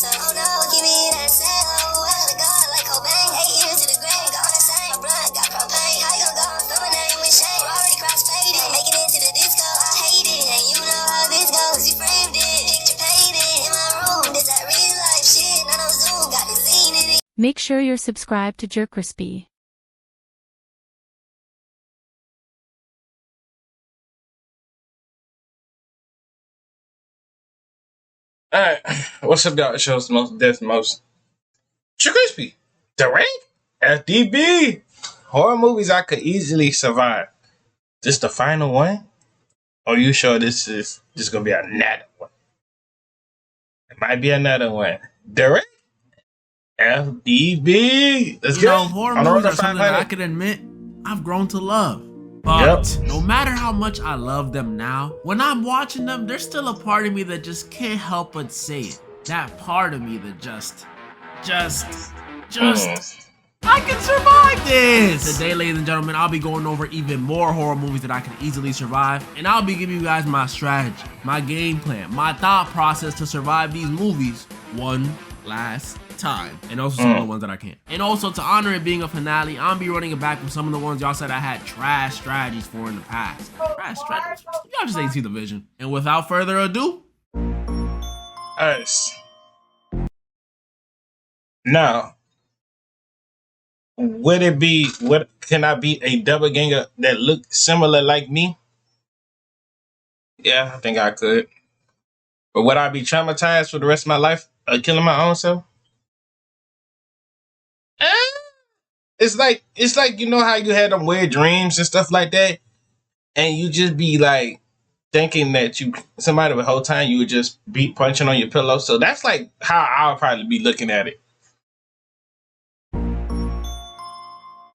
myself. Oh no, give me that sound. Oh, I gotta go like Cobain. 8 years to the grave, gone insane. My blood got propane. How you gon' go and throw my name with shame? Already cross-faded, making it to the disco. I hate it, and you know how this goes. You framed it, picture painted in my room. This that real life shit, none of Zoom, got the scene in it. Make sure you're subscribed to JerCrispy. Alright, what's up, y'all? It shows most death most. JerCrispy, the rank, FDB. Horror movies I could easily survive. This the final one? Or you sure this is just gonna be another one? It might be another one. The rank, FDB. Let's go. Horror movies are something that I can admit I've grown to love. But no matter how much I love them now, when I'm watching them, there's still a part of me that just can't help but say it. That part of me that just, I can survive this! Today, ladies and gentlemen, I'll be going over even more horror movies that I can easily survive, and I'll be giving you guys my strategy, my game plan, my thought process to survive these movies one last time, and also some of the ones that I can't. And also, to honor it being a finale, I'm be running it back with some of the ones y'all said I had trash strategies for in the past. Trash strategies? Y'all just ain't see the vision. And without further ado, Us. Now, can I be a double ganger that look similar like me? Yeah, I think I could. But would I be traumatized for the rest of my life of killing my own self? It's like you know how you had them weird dreams and stuff like that, and you just be like thinking that somebody the whole time you would just be punching on your pillow. So that's like how I'll probably be looking at it.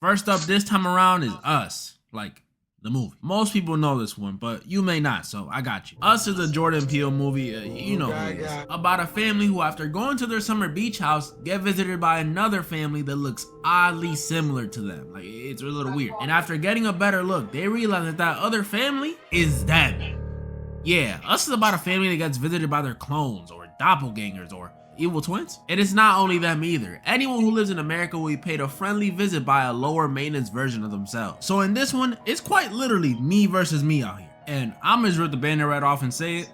first up this time around is Us, like the movie. Most people know this one, but you may not, so I got you. Us is a Jordan Peele movie, you know who it is. About a family who, after going to their summer beach house, get visited by another family that looks oddly similar to them. Like, it's a little weird. And after getting a better look, they realize that that other family is them. Yeah, Us is about a family that gets visited by their clones, or doppelgangers, or evil twins. And it's not only them either. Anyone who lives in America will be paid a friendly visit by a lower maintenance version of themselves. So in this one, it's quite literally me versus me out here. And I'm just rip the banner right off and say it.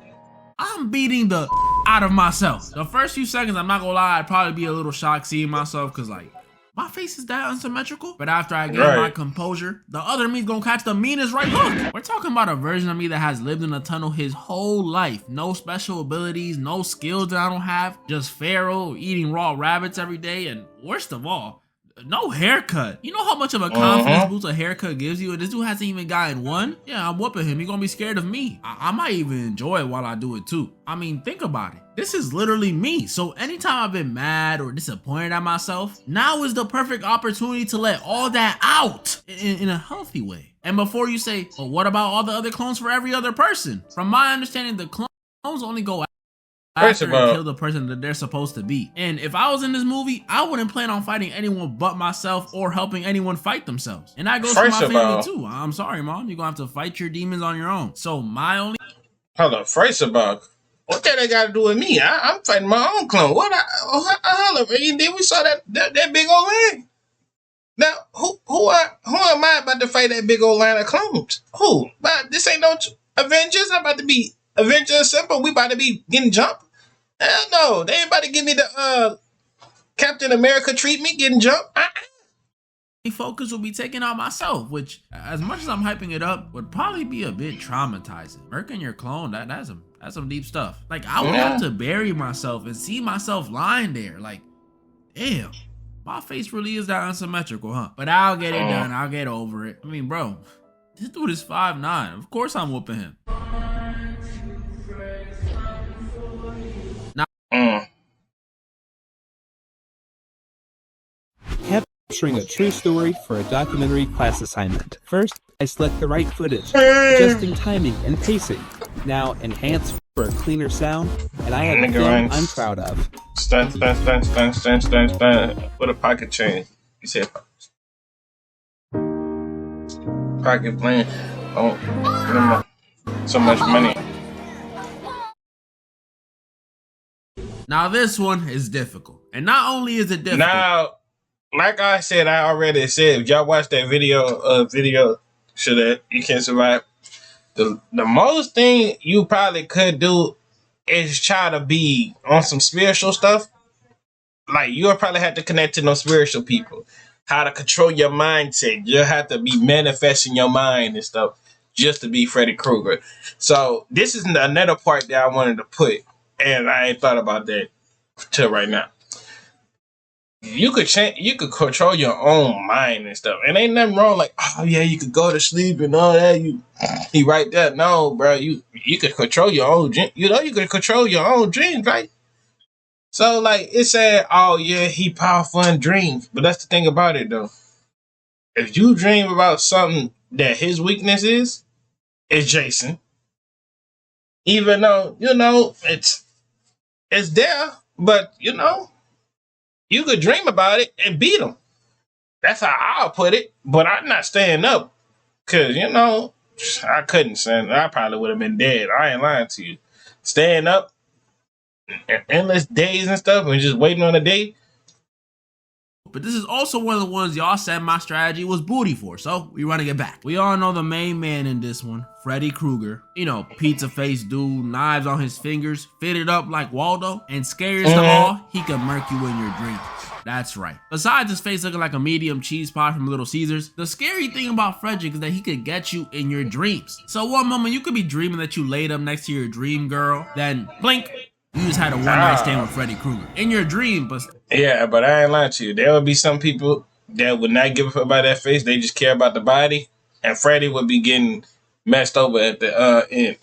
I'm beating the out of myself. The first few seconds, I'm not gonna lie, I'd probably be a little shocked seeing myself, because like, my face is that unsymmetrical. But after I get my composure, the other me's gonna catch the meanest right hook. We're talking about a version of me that has lived in a tunnel his whole life. No special abilities, no skills that I don't have. Just Pharaoh, eating raw rabbits every day. And worst of all, no haircut. You know how much of a confidence boost a haircut gives you? And this dude hasn't even gotten one? Yeah, I'm whooping him. He's gonna be scared of me. I might even enjoy it while I do it too. I mean, think about it. This is literally me. So anytime I've been mad or disappointed at myself, now is the perfect opportunity to let all that out in a healthy way. And before you say, well, what about all the other clones for every other person? From my understanding, the clones only go after they kill the person that they're supposed to be. And if I was in this movie, I wouldn't plan on fighting anyone but myself or helping anyone fight themselves. And that goes for my family too. I'm sorry, Mom. You're gonna have to fight your demons on your own. So my only... Hold on, first of all, what that got to do with me? I'm fighting my own clone. Hold up, then we saw that big old line. Now, who am I about to fight that big old line of clones? Who? But this ain't no Avengers. I'm about to be Avengers Simple. We about to be getting jumped. Hell no, they ain't about to give me the Captain America treatment, getting jumped. Focus will be taking out myself, which, as much as I'm hyping it up, would probably be a bit traumatizing. Murking your clone, that's some deep stuff. Like, I would have to bury myself and see myself lying there. Like, damn, my face really is that unsymmetrical, huh? But I'll get it done. I'll get over it. I mean, bro, this dude is 5'9". Of course I'm whooping him. Capturing a true story for a documentary class assignment. First, I select the right footage, adjusting timing and pacing. Now, enhance for a cleaner sound, and I have a film I'm proud of. Stand. With a pocket change. You said pocket plan. Oh, so much money. Now this one is difficult. And not only is it difficult. Now, like I said, I already said, if y'all watch that video so that you can survive, the most thing you probably could do is try to be on some spiritual stuff. Like, you'll probably have to connect to no spiritual people. How to control your mindset. You'll have to be manifesting your mind and stuff just to be Freddy Krueger. So this is another part that I wanted to put, and I ain't thought about that till right now. You could control your own mind and stuff, and ain't nothing wrong. Like, oh yeah, you could go to sleep and all that. He right there. No, bro, you could control your own dream. You could control your own dreams, right? So like it said, oh yeah, he powerful in dreams, but that's the thing about it though. If you dream about something that his weakness is Jason. Even though it's there, but you could dream about it and beat him. That's how I'll put it. But I'm not staying up. Because, I couldn't, son. I probably would have been dead. I ain't lying to you. Staying up, endless days and stuff, and just waiting on a day. But this is also one of the ones y'all said my strategy was booty for, so we running it back. We all know the main man in this one, Freddy Krueger. Pizza face dude, knives on his fingers, fitted up like Waldo, and scariest of all, he can murk you in your dreams. That's right. Besides his face looking like a medium cheese pie from Little Caesars, the scary thing about Frederick is that he could get you in your dreams. So one moment you could be dreaming that you laid up next to your dream girl, then blink, you just had a one-night stand with Freddy Krueger. In your dream, but... Yeah, but I ain't lying to you. There would be some people that would not give a fuck about that face. They just care about the body. And Freddy would be getting messed over at the end.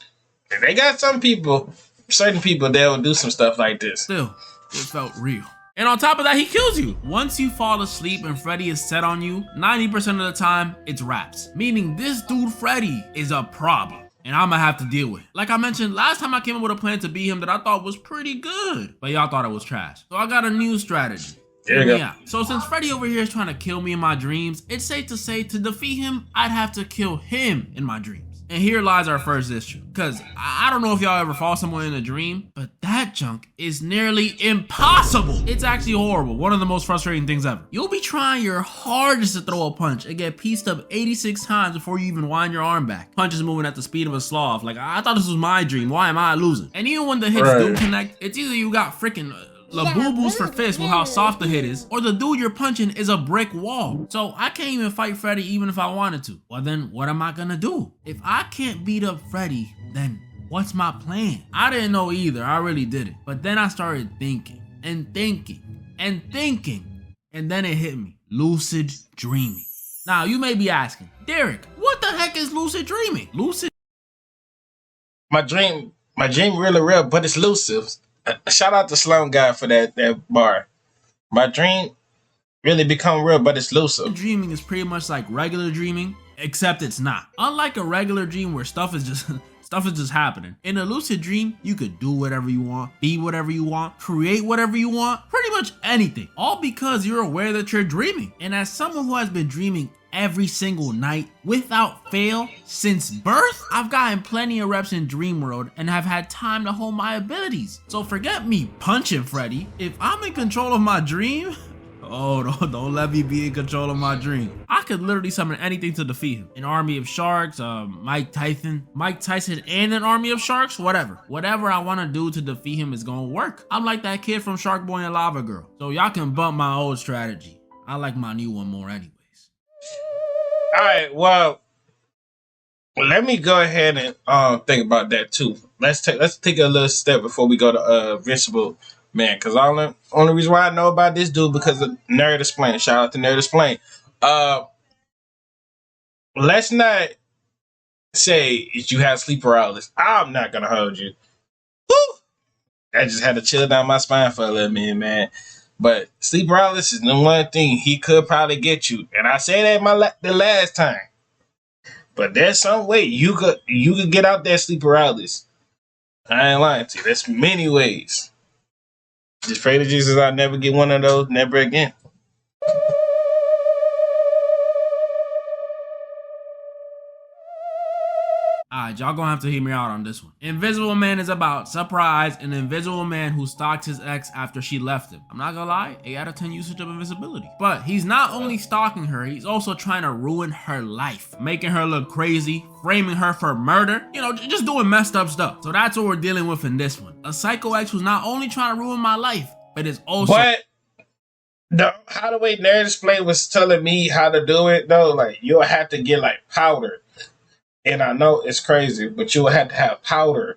And they got certain people that will do some stuff like this. Still, it felt real. And on top of that, he kills you. Once you fall asleep and Freddy is set on you, 90% of the time, it's wraps. Meaning this dude, Freddy, is a problem. And I'm gonna have to deal with it. Like I mentioned, last time I came up with a plan to beat him that I thought was pretty good, but y'all thought it was trash. So I got a new strategy. There you go. So since Freddy over here is trying to kill me in my dreams, it's safe to say to defeat him, I'd have to kill him in my dreams. And here lies our first issue. Because I don't know if y'all ever fall somewhere in a dream, but that junk is nearly impossible. It's actually horrible. One of the most frustrating things ever. You'll be trying your hardest to throw a punch and get pieced up 86 times before you even wind your arm back. Punch is moving at the speed of a sloth. Like, I thought this was my dream. Why am I losing? And even when the hits do connect, it's either you got freaking Labubu's for fists with how soft the hit is, or the dude you're punching is a brick wall. So I can't even fight Freddy even if I wanted to. Well then, what am I gonna do? If I can't beat up Freddy, then what's my plan? I didn't know either, I really didn't. But then I started thinking, and thinking, and thinking, and then it hit me. Lucid dreaming. Now you may be asking, Derek, what the heck is lucid dreaming? My dream really real, but it's lucid. Shout out to Slum Guy for that bar. My dream really become real, but it's lucid. Dreaming is pretty much like regular dreaming, except it's not. Unlike a regular dream where stuff is just happening. In a lucid dream, you could do whatever you want, be whatever you want, create whatever you want, pretty much anything. All because you're aware that you're dreaming. And as someone who has been dreaming every single night without fail since birth, I've gotten plenty of reps in dream world and have had time to hone my abilities. So forget me punching Freddy. If I'm in control of my dream, oh, don't let me be in control of my dream. I could literally summon anything to defeat him. An army of sharks, Mike Tyson and an army of sharks, whatever I want to do to defeat him is gonna work. I'm like that kid from Shark Boy and Lava Girl. So y'all can bump my old strategy. I like my new one more anyway. All right, well, let me go ahead and think about that too. Let's take a little step before we go to Invincible Man, because only reason why I know about this dude because of Nerd Explain. Shout out to Nerd Explain. Let's not say you have sleep paralysis. I'm not gonna hold you. Woo! I just had to chill down my spine for a little minute, man. But sleep paralysis is the one thing he could probably get you. And I said that the last time. But there's some way you could get out that sleep paralysis. I ain't lying to you. There's many ways. Just pray to Jesus I'll never get one of those, never again. Alright, y'all gonna have to hear me out on this one. Invisible Man is about, surprise, an invisible man who stalked his ex after she left him. I'm not gonna lie, 8 out of 10 usage of invisibility. But he's not only stalking her, he's also trying to ruin her life, making her look crazy, framing her for murder, you know, just doing messed up stuff. So that's what we're dealing with in this one. A psycho ex who's not only trying to ruin my life, but is also... But how the way Nerd Display was telling me how to do it, though, like, you'll have to get, like, powder. And I know it's crazy, but you'll have to have powder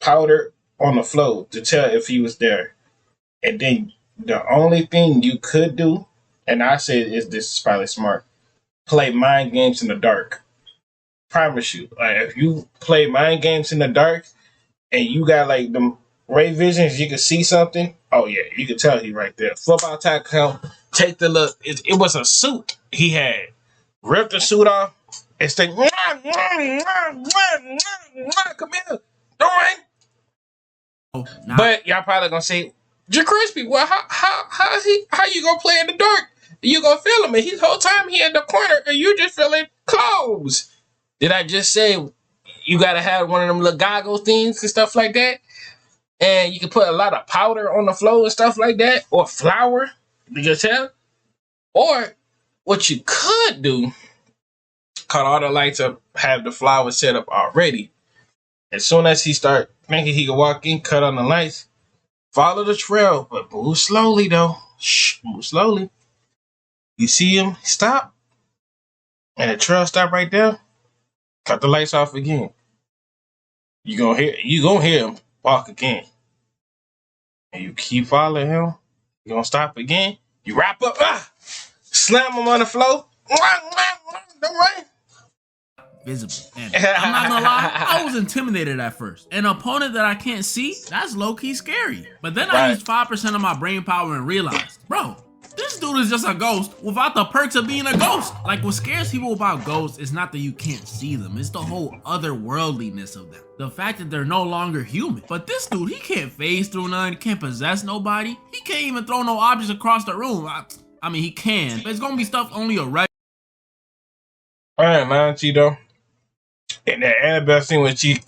on the floor to tell if he was there. And then the only thing you could do, and I say this is probably smart, play mind games in the dark. Promise you. Like, if you play mind games in the dark and you got like them ray visions, you can see something. Oh yeah, you can tell he right there. Football tackle, take the look. It was a suit he had. Ripped the suit off. It's like, come here, don't run. Oh, But y'all probably gonna say, JerCrispy, well, how you gonna play in the dark? You gonna feel him, and his whole time he in the corner, and you just feeling clothes. Did I just say you gotta have one of them little goggle things and stuff like that? And you can put a lot of powder on the floor and stuff like that, or flour. Did you tell? Or what you could do, cut all the lights up, have the flower set up already. As soon as he start thinking he can walk in, cut on the lights, follow the trail, but move slowly though. Shh, move slowly. You see him, stop, and the trail stop right there. Cut the lights off again. You gonna hear him walk again, and you keep following him. You gonna stop again. You wrap up, slam him on the floor. Don't run. Visible. And I'm not gonna lie, I was intimidated at first. An opponent that I can't see, that's low-key scary. But then I used 5% of my brain power and realized, bro, this dude is just a ghost without the perks of being a ghost. Like, what scares people about ghosts is not that you can't see them, it's the whole otherworldliness of them. The fact that they're no longer human. But this dude, he can't phase through none, can't possess nobody. He can't even throw no objects across the room. I mean, he can, but it's gonna be stuff only a regular. I ain't lying to you though. And that Annabelle scene when she,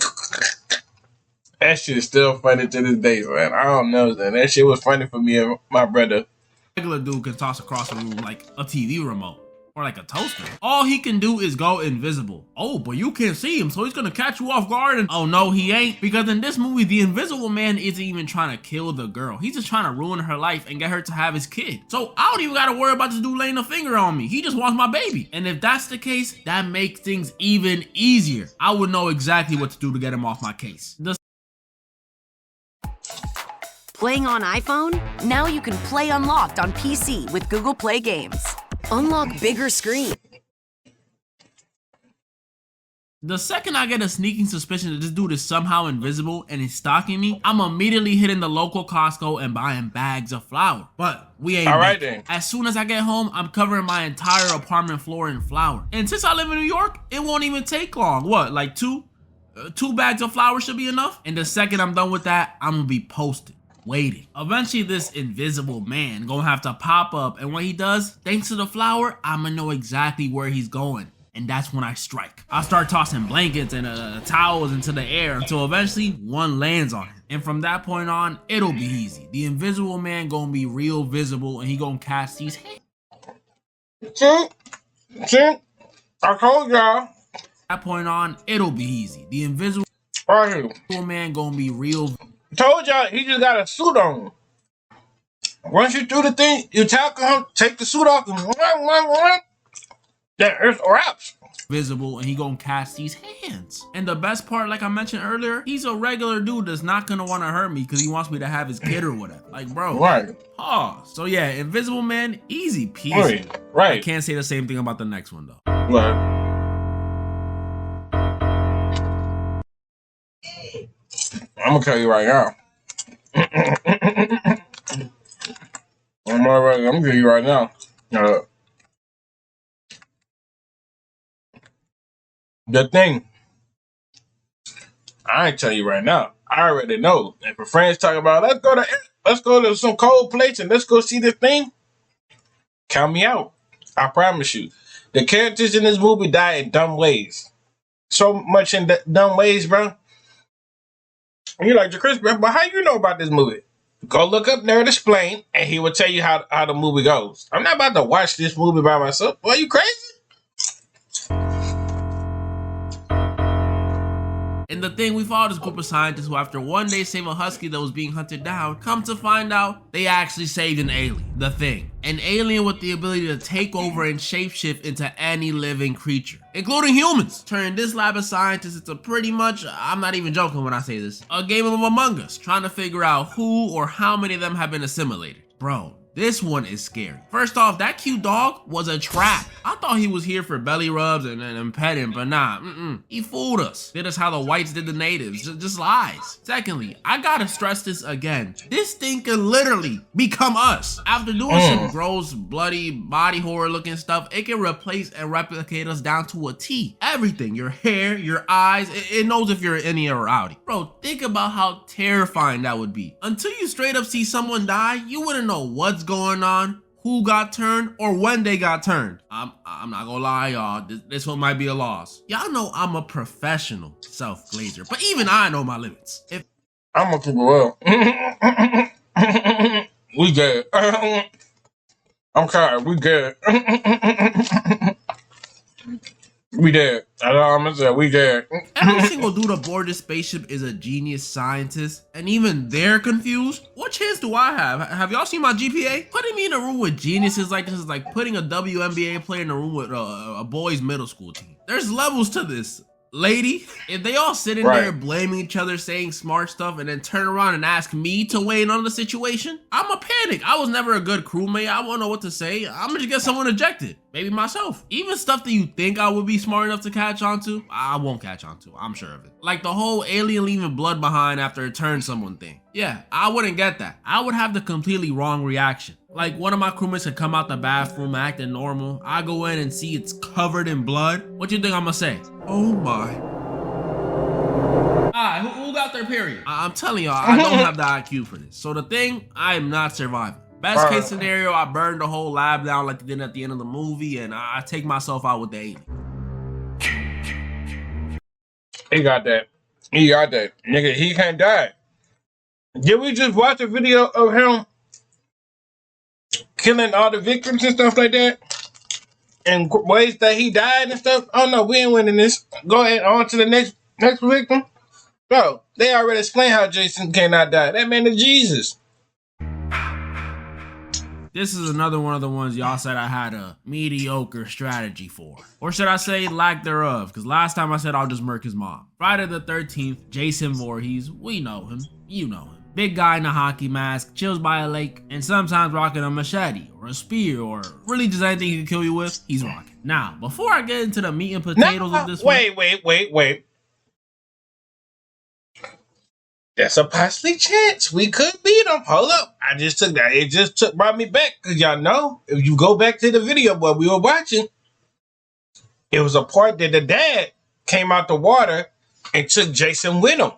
that shit is still funny to this day, man. I don't know, man. That shit was funny for me and my brother. Regular dude can toss across the room like a TV remote or like a toaster. All he can do is go invisible. Oh, but you can't see him, so he's gonna catch you off guard. And oh no, he ain't, because in this movie, the Invisible Man isn't even trying to kill the girl. He's just trying to ruin her life and get her to have his kid. So I don't even gotta worry about this dude laying a finger on me. He just wants my baby. And if that's the case, that makes things even easier. I would know exactly what to do to get him off my case. Playing on iPhone? Now you can play Unlocked on PC with Google Play Games. Unlock bigger screen. The second I get a sneaking suspicion that this dude is somehow invisible and is stalking me, I'm immediately hitting the local Costco and buying bags of flour. But we ain't Alright then. As soon as I get home, I'm covering my entire apartment floor in flour. And since I live in New York, it won't even take long. What, like two bags of flour should be enough? And the second I'm done with that, I'm gonna be posted, waiting. Eventually, this invisible man gonna have to pop up, and when he does, thanks to the flour, I'ma know exactly where he's going. And that's when I strike. I start tossing blankets and towels into the air until eventually one lands on him. And from that point on, it'll be easy. The Invisible Man gonna be real visible, and he gonna cast these hands. See? I told y'all. From that point on, it'll be easy. The Invisible Right here. Man gonna be real. Told y'all he just got a suit on. Once you do the thing, you tackle him, take the suit off, and yeah, it's wraps. Visible, and he gonna cast these hands. And the best part, like I mentioned earlier, he's a regular dude that's not gonna want to hurt me because he wants me to have his kid or whatever. Like, bro. Right. Oh, so yeah, Invisible Man, easy peasy. Right. I can't say the same thing about the next one though. Right. I'm gonna tell you right now. I'm gonna tell you right now. The thing, I ain't tell you right now. I already know. If a friend's talking about, let's go to some cold place and let's go see this thing, count me out. I promise you. The characters in this movie die in dumb ways. so much in dumb ways, bro. And you're like, JerCrispy, but how you know about this movie? Go look up Nerd Explain, and he will tell you how the movie goes. I'm not about to watch this movie by myself. Boy, you crazy? And the thing, we follow this group of scientists who, after one day save a husky that was being hunted down, come to find out they actually saved an alien. The Thing. An alien with the ability to take over and shapeshift into any living creature, including humans. Turning this lab of scientists into pretty much, I'm not even joking when I say this, a game of Among Us, trying to figure out who or how many of them have been assimilated. Bro, this one is scary. First off, that cute dog was a trap. I thought he was here for belly rubs and petting, but nah, he fooled us. Did us how the whites did the natives, just lies. Secondly, I gotta stress this again. This thing can literally become us. After doing some gross, bloody, body horror looking stuff, it can replace and replicate us down to a T. Everything, your hair, your eyes, it knows if you're innie or outie. Bro, think about how terrifying that would be. Until you straight up see someone die, you wouldn't know what's going on, who got turned, or when they got turned. I'm not gonna lie, y'all, this one might be a loss. Y'all know I'm a professional self-glazer, but even I know my limits. I'm gonna keep it real. We good. I'm sorry, we good. We dead. That's all I'm gonna say. We dead. Every single dude aboard this spaceship is a genius scientist, and even they're confused. What chance do I have? Have y'all seen my GPA? Putting me in a room with geniuses like this is like putting a WNBA player in a room with a boys' middle school team. There's levels to this. Lady, if they all sit in there blaming each other, saying smart stuff, and then turn around and ask me to weigh in on the situation, I'ma panic. I was never a good crewmate. I won't know what to say. I'm gonna just get someone ejected. Maybe myself. Even stuff that you think I would be smart enough to catch on to, I won't catch on to. I'm sure of it. Like the whole alien leaving blood behind after it turned someone thing. Yeah, I wouldn't get that. I would have the completely wrong reaction. Like one of my crewmates had come out the bathroom acting normal. I go in and see it's covered in blood. What you think I'm gonna say? Oh my. Alright, who got their period? I'm telling y'all, I don't have the IQ for this. So the thing, I am not surviving. Best case scenario, I burn the whole lab down like they did at the end of the movie, and I take myself out with the alien. He got that. He got that. Nigga, he can't die. Did we just watch a video of him killing all the victims and stuff like that? And ways that he died and stuff? Oh no, we ain't winning this. Go ahead, on to the next victim. Bro, they already explained how Jason cannot die. That man is Jesus. This is another one of the ones y'all said I had a mediocre strategy for. Or should I say lack thereof, because last time I said I'll just murk his mom. Friday the 13th, Jason Voorhees, we know him, you know him. Big guy in a hockey mask, chills by a lake, and sometimes rocking a machete, or a spear, or really just anything he can kill you with, he's rocking. Now, before I get into the meat and potatoes of this wait. There's a possibly chance we could beat him. Hold up. I just took that. It just brought me back. Because y'all know, if you go back to the video what we were watching, it was a part that the dad came out the water and took Jason with him.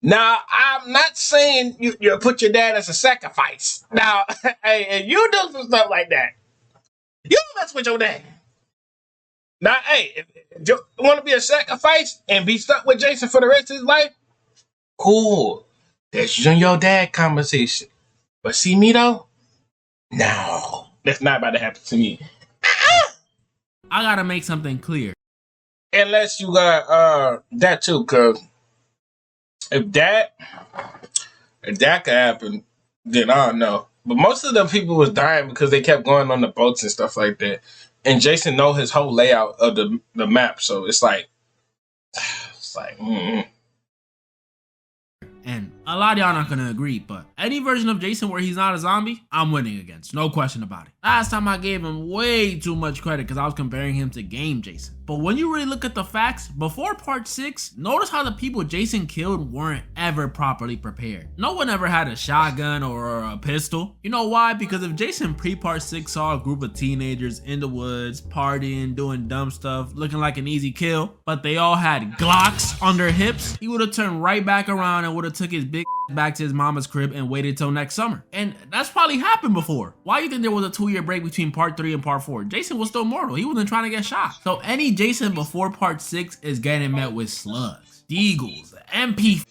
Now, I'm not saying you put your dad as a sacrifice. Now, hey, and you do some stuff like that, you don't mess with your dad. Now, hey, if you want to be a sacrifice and be stuck with Jason for the rest of his life, cool. That's you and your dad conversation. But see me though? No. That's not about to happen to me. I gotta make something clear. Unless you got that too, cause if that could happen, then I don't know. But most of the people was dying because they kept going on the boats and stuff like that. And Jason know his whole layout of the map, so it's like And a lot of y'all not gonna agree, but any version of Jason where he's not a zombie, I'm winning against. No question about it. Last time I gave him way too much credit because I was comparing him to game Jason. But when you really look at the facts, before part 6, notice how the people Jason killed weren't ever properly prepared. No one ever had a shotgun or a pistol. You know why? Because if Jason pre-part 6 saw a group of teenagers in the woods, partying, doing dumb stuff, looking like an easy kill, but they all had Glocks on their hips, he would have turned right back around and would have took his big back to his mama's crib and waited till next summer. And that's probably happened before. Why do you think there was a 2-year break between part 3 and part 4? Jason was still mortal. He wasn't trying to get shot. So any Jason before part 6 is getting met with slugs, deagles, MP.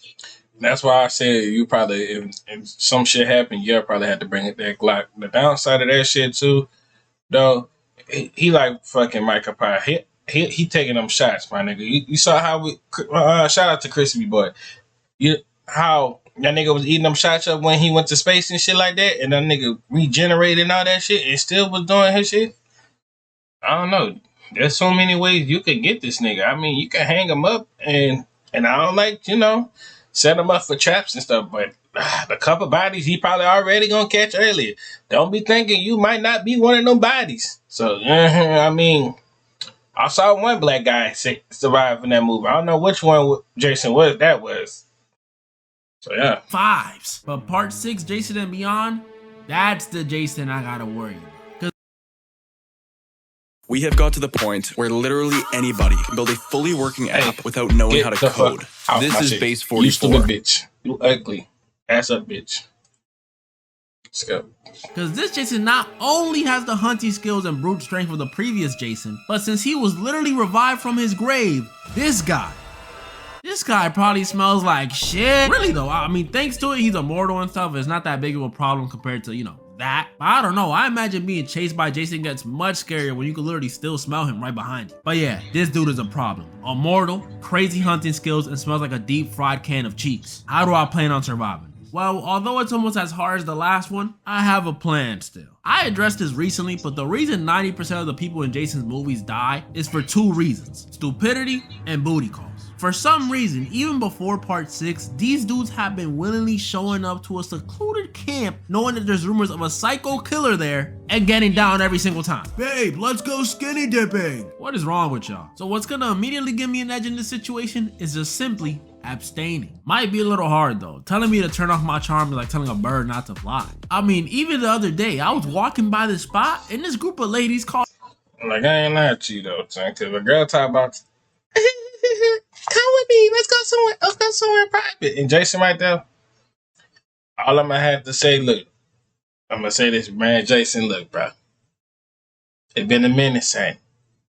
That's why I said you probably, if some shit happened, you probably had to bring it that Glock. The downside of that shit too, though, he like fucking Micah Pye. He taking them shots, my nigga. You saw how we shout out to Crispy Boy. How that nigga was eating them shots up when he went to space and shit like that, and that nigga regenerated and all that shit, and still was doing his shit. I don't know. There's so many ways you could get this nigga. I mean, you can hang him up, and I don't like, set him up for traps and stuff, but the couple bodies he probably already gonna catch earlier. Don't be thinking you might not be one of them bodies. So, I mean, I saw one black guy survive in that movie. I don't know which one Jason was. So, yeah. 5s. But part 6, Jason and Beyond, that's the Jason I gotta worry about. We have got to the point where literally anybody can build a fully working app without knowing how to code. This is base 44. You stupid bitch. You ugly. Ass up, bitch. Let's go. Because this Jason not only has the hunting skills and brute strength of the previous Jason, but since he was literally revived from his grave, this guy probably smells like shit. Really though, I mean, thanks to it, he's immortal and stuff. It's not that big of a problem compared to, that. But I don't know. I imagine being chased by Jason gets much scarier when you can literally still smell him right behind you. But yeah, this dude is a problem. Immortal, crazy hunting skills, and smells like a deep fried can of cheeks. How do I plan on surviving? Well, although it's almost as hard as the last one, I have a plan still. I addressed this recently, but the reason 90% of the people in Jason's movies die is for 2 reasons: stupidity and booty calls. For some reason, even before part 6, these dudes have been willingly showing up to a secluded camp knowing that there's rumors of a psycho killer there and getting down every single time. Babe, let's go skinny dipping. What is wrong with y'all? So what's gonna immediately give me an edge in this situation is just simply abstaining. Might be a little hard though. Telling me to turn off my charm is like telling a bird not to fly. I mean, even the other day, I was walking by this spot and this group of ladies called. Like, I ain't lying to you though, son, because a girl talk about come with me, let's go somewhere private. And Jason right there, all I'm gonna have to say, look, I'm gonna say this, man, Jason, look, bro. It's been a minute, son.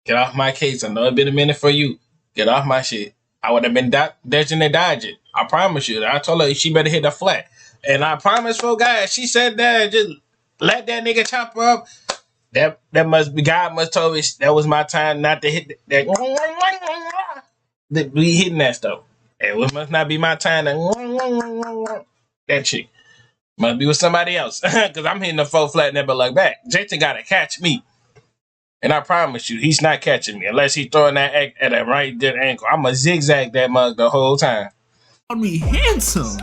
Get off my case. I know it's been a minute for you. Get off my shit. I would have been dodging and dodging. I promise you. I told her she better hit the flat. And I promise for God, she said that, just let that nigga chop her up. That must be, God must told me that was my time not to hit that. We hitting that stuff. And it must not be my time to that chick. Must be with somebody else. Because I'm hitting the 4 flat never look back. Jason got to catch me. And I promise you, he's not catching me unless he's throwing that at a right dead ankle. I'm going to zigzag that mug the whole time. Called me handsome.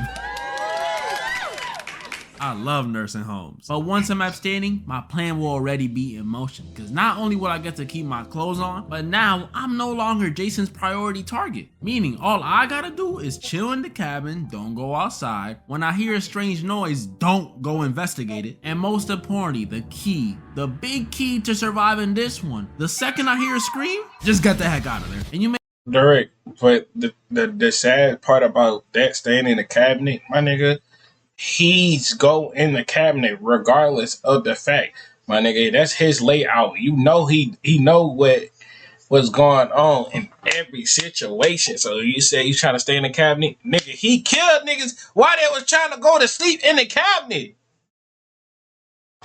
I love nursing homes. But once I'm abstaining, my plan will already be in motion. Because not only will I get to keep my clothes on, but now I'm no longer Jason's priority target. Meaning all I gotta do is chill in the cabin, don't go outside. When I hear a strange noise, don't go investigate it. And most importantly, the big key to surviving this one, the second I hear a scream, just get the heck out of there. And you may Derek, but the sad part about that staying in the cabinet, my nigga, he's go in the cabinet regardless of the fact, my nigga, that's his layout. You know he know what's going on in every situation. So you say you trying to stay in the cabinet, nigga, he killed niggas while they was trying to go to sleep in the cabinet.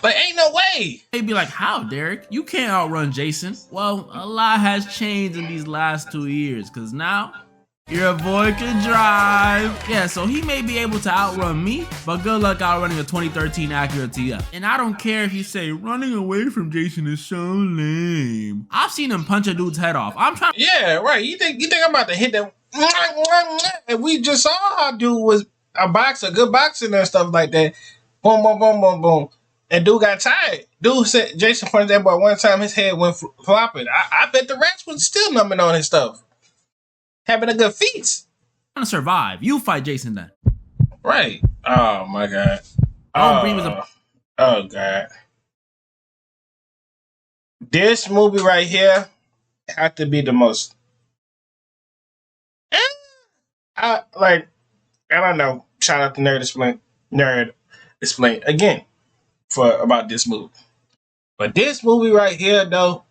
But ain't no way. They'd be like, how, Derek? You can't outrun Jason. Well, a lot has changed in these last 2 years, because now your boy can drive. Yeah, so he may be able to outrun me, but good luck outrunning a 2013 Acura TF. And I don't care if you say running away from Jason is so lame. I've seen him punch a dude's head off. I'm trying. Yeah, right. You think I'm about to hit them? And we just saw how dude was a boxer, good boxing and stuff like that. Boom, boom, boom, boom, boom. And dude got tired. Dude said Jason punched that boy one time, his head went flopping. I bet the rats was still numbing on his stuff. Having a good feast. I'm trying to survive. You fight Jason then. Right. Oh my God. Oh God. This movie right here had to be the most. I don't know. shout out to Nerd Explain again for about this movie. But this movie right here, though,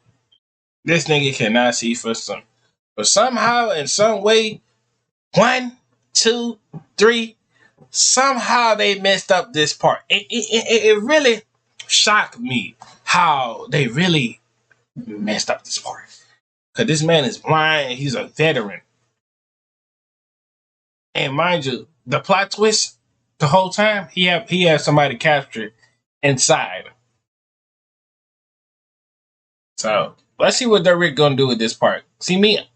this nigga cannot see for some. But somehow, in some way, 1, 2, 3, somehow they messed up this part. It really shocked me how they really messed up this part. Because this man is blind and he's a veteran. And mind you, the plot twist, the whole time, he had somebody captured inside. So, let's see what Derek gonna do with this part. See me?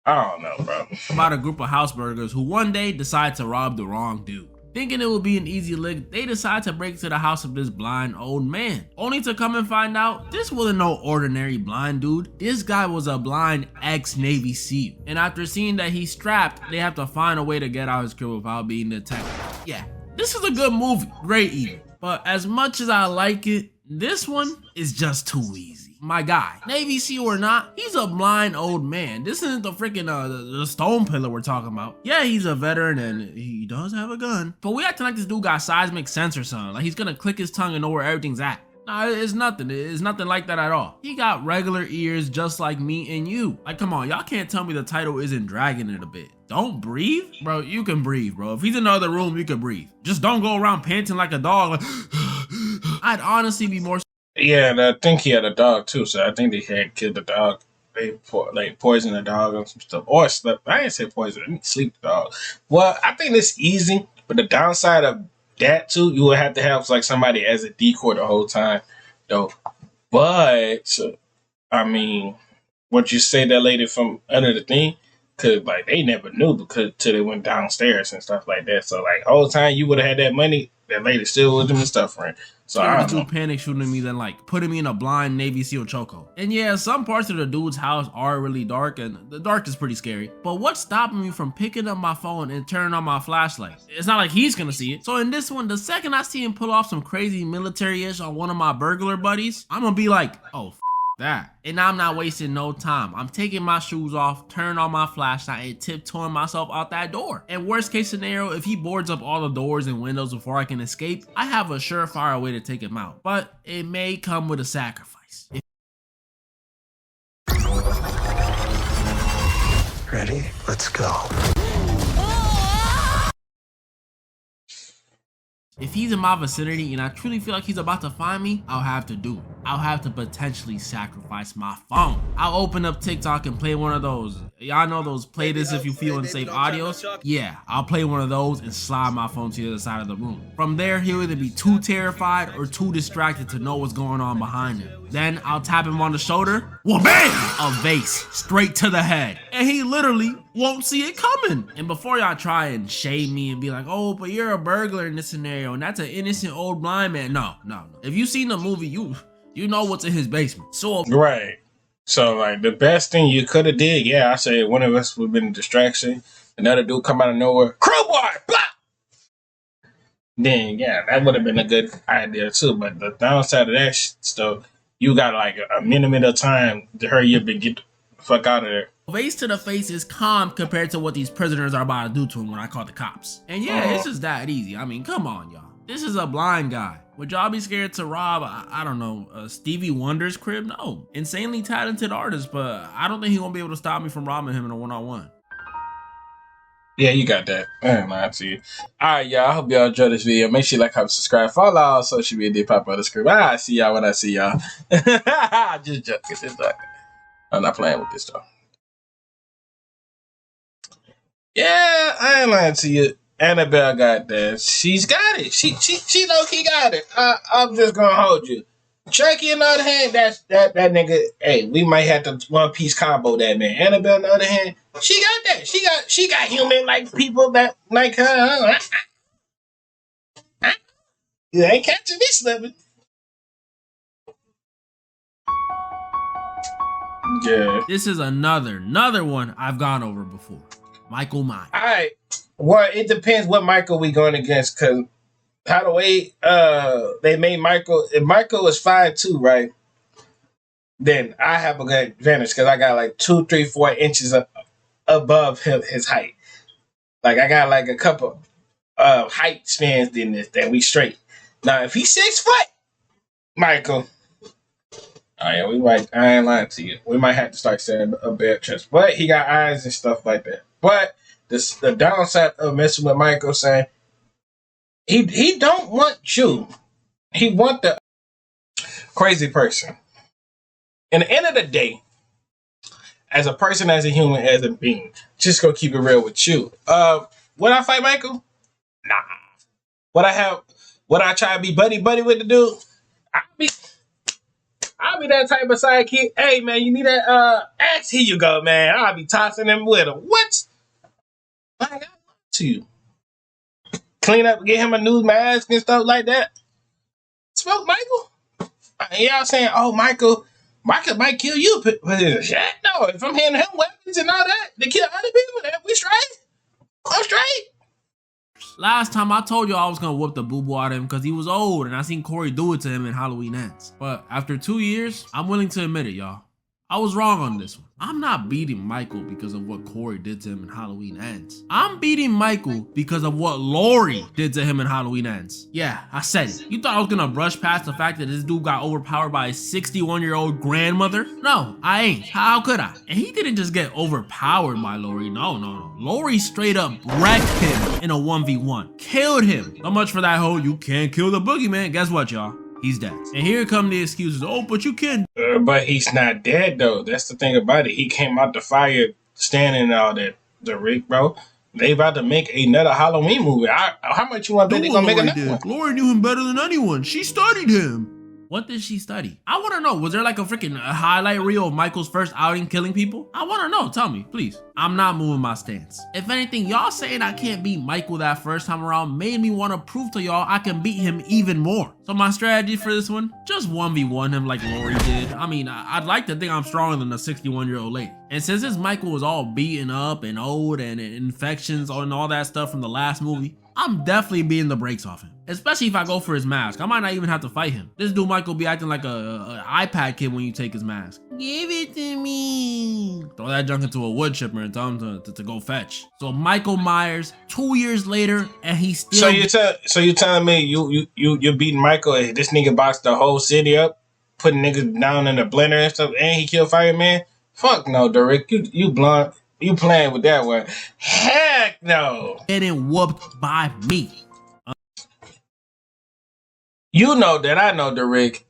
I don't know, bro. About a group of house burglars who one day decide to rob the wrong dude. Thinking it would be an easy lick, they decide to break to the house of this blind old man. Only to come and find out, this wasn't no ordinary blind dude. This guy was a blind ex-Navy SEAL. And after seeing that he's strapped, they have to find a way to get out his crib without being detected. Yeah, this is a good movie. Great even. But as much as I like it, this one is just too easy. My guy, Navy SEAL or not, he's a blind old man. This isn't the freaking the stone pillar we're talking about. Yeah, he's a veteran and he does have a gun. But we acting like this dude got seismic sense or something. Like he's gonna click his tongue and know where everything's at. Nah, it's nothing. It's nothing like that at all. He got regular ears just like me and you. Like, come on, y'all can't tell me the title isn't dragging it a bit. Don't breathe? Bro, you can breathe, bro. If he's in the other room, you can breathe. Just don't go around panting like a dog. Like, I'd honestly be more... Yeah, and I think he had a dog too, so I think they had killed the dog. They poisoned the dog or some stuff. Or slept. I didn't say poison. I mean sleep the dog. Well, I think it's easy, but the downside of that too, you would have to have like somebody as a decoy the whole time, though. But I mean, what you say that lady from under the thing, cause like they never knew because till they went downstairs and stuff like that. So like whole time you would have had that money, that lady still with them and stuff, right? So I don't know. Panic shooting me than like putting me in a blind Navy SEAL chokehold. And yeah, some parts of the dude's house are really dark and the dark is pretty scary. But what's stopping me from picking up my phone and turning on my flashlight? It's not like he's gonna see it. So in this one, the second I see him pull off some crazy military-ish on one of my burglar buddies, I'm gonna be like, oh, that. And I'm not wasting no time. I'm taking my shoes off, turning on my flashlight, and tiptoeing myself out that door. And worst case scenario, if he boards up all the doors and windows before I can escape, I have a surefire way to take him out. But it may come with a sacrifice. Ready? Let's go. If he's in my vicinity and I truly feel like he's about to find me, I'll have to do it. I'll have to potentially sacrifice my phone. I'll open up TikTok and play one of those. Y'all know those play this if you feel unsafe audios? Yeah, I'll play one of those and slide my phone to the other side of the room. From there, he'll either be too terrified or too distracted to know what's going on behind him. Then I'll tap him on the shoulder. Well, bam! A vase straight to the head. And he literally won't see it coming. And before y'all try and shade me and be like, oh, but you're a burglar in this scenario and that's an innocent old blind man. No. If you seen the movie, you know what's in his basement. So right. So like the best thing you could have did, yeah, I say one of us would have been a distraction. Another dude come out of nowhere, crowbar, blah. Then yeah, that would have been a good idea too. But the downside of that stuff, you got like a minute of time to hurry up and get the fuck out of there. Vase to the face is calm compared to what these prisoners are about to do to him when I call the cops. And yeah, it's just that easy. I mean, come on, y'all. This is a blind guy. Would y'all be scared to rob, I don't know, Stevie Wonder's crib? No. Insanely talented artist, but I don't think he won't be able to stop me from robbing him in a one-on-one. Yeah, you got that. I ain't lying to you. Alright, y'all. I hope y'all enjoyed this video. Make sure you like, comment, subscribe, follow all social media, pop on the screen. I see y'all when I see y'all. Just joking. I'm not playing with this though. Yeah, I ain't lying to you. Annabelle got that. She's got it. She low-key got it. I'm just gonna hold you. Chucky, on the other hand, that nigga. Hey, we might have to one-piece combo that man. Annabelle, on the other hand, she got that. She got human like people that like her. You ain't catching me slipping. Yeah. This is another one I've gone over before. Michael Myers. All right. Well, it depends what Michael we going against, because how the way they made Michael, if Michael is 5'2", right, then I have a good advantage because I got like 2, 3, 4 inches above his height. Like I got like a couple height spans in this that we straight. Now if he's 6 foot, Michael. Oh yeah, we might. I ain't lying to you. We might have to start setting a bare chest. But he got eyes and stuff like that. But the downside of messing with Michael, saying he don't want you. He want the crazy person. In the end of the day, as a person, as a human, as a being, just gonna keep it real with you. Would I fight Michael? Nah. Would I try to be buddy with the dude? I'll be that type of sidekick. Hey man, you need that axe? Here you go, man. I'll be tossing them with him. What? I got to you. Clean up, get him a new mask and stuff like that. Smoke Michael? Y'all saying, oh, Michael might kill you. But no, if I'm handing him weapons and all that to kill other people, then we straight. I'm straight. Last time I told you I was gonna whoop the boo-boo out of him because he was old and I seen Corey do it to him in Halloween Ends. But after 2 years, I'm willing to admit it, y'all. I was wrong on this one. I'm not beating Michael because of what Corey did to him in Halloween Ends. I'm beating Michael because of what Lori did to him in Halloween Ends. Yeah, I said it. You thought I was gonna brush past the fact that this dude got overpowered by his 61-year-old grandmother? No, I ain't. How could I? And he didn't just get overpowered by Lori. No. Lori straight up wrecked him in a 1v1. Killed him. So much for that whole you can't kill the boogeyman. Guess what, y'all? He's dead. And here come the excuses. Oh, but you can. But he's not dead, though. That's the thing about it. He came out the fire standing and all that. The Rick, bro. They about to make another Halloween movie. How much you want to bet they going to make another one? Lori knew him better than anyone. She studied him. What did she study? I want to know. Was there like a freaking highlight reel of Michael's first outing killing people? I want to know. Tell me, please. I'm not moving my stance. If anything, y'all saying I can't beat Michael that first time around made me want to prove to y'all I can beat him even more. So my strategy for this one, just 1v1 him like Lori did. I mean, I'd like to think I'm stronger than a 61-year-old lady. And since this Michael was all beaten up and old and infections and all that stuff from the last movie, I'm definitely beating the brakes off him. Especially if I go for his mask. I might not even have to fight him. This dude Michael be acting like a iPad kid when you take his mask. Give it to me. Throw that junk into a wood chipper and tell him to go fetch. So Michael Myers, 2 years later, and he's still. So you're telling me you're beating Michael and this nigga boxed the whole city up, putting niggas down in the blender and stuff, and he killed Fireman? Fuck no, Derek. You blunt. You playing with that one. Heck no. Getting whooped by me. You know that I know, Derek.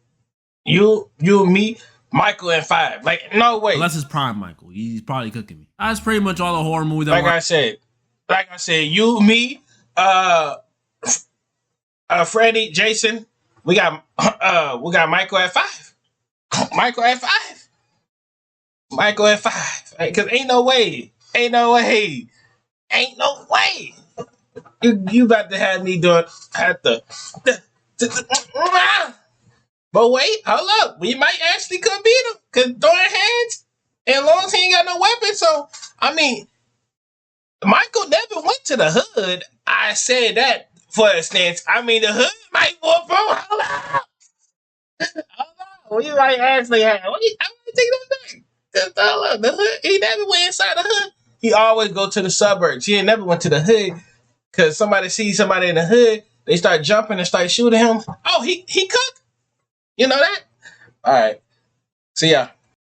You, me, Michael, and 5. Like, no way. Unless it's Prime Michael. He's probably cooking me. That's pretty much all the horror movies that Like I said, you, me, Freddy, Jason, we got Michael at 5. Michael at 5. Michael at 5. Because ain't no way. You about to have me doing but wait, hold up. We might actually could beat him. Because throwing hands, and long as he ain't got no weapon. So, I mean, Michael never went to the hood. I said that for instance. I mean, the hood might whoop him. Hold on. We might actually have. I want to take that back. The hood, he never went inside the hood. He always go to the suburbs. He ain't never went to the hood because somebody sees somebody in the hood, they start jumping and start shooting him. Oh, he cooked. You know that? All right. See ya.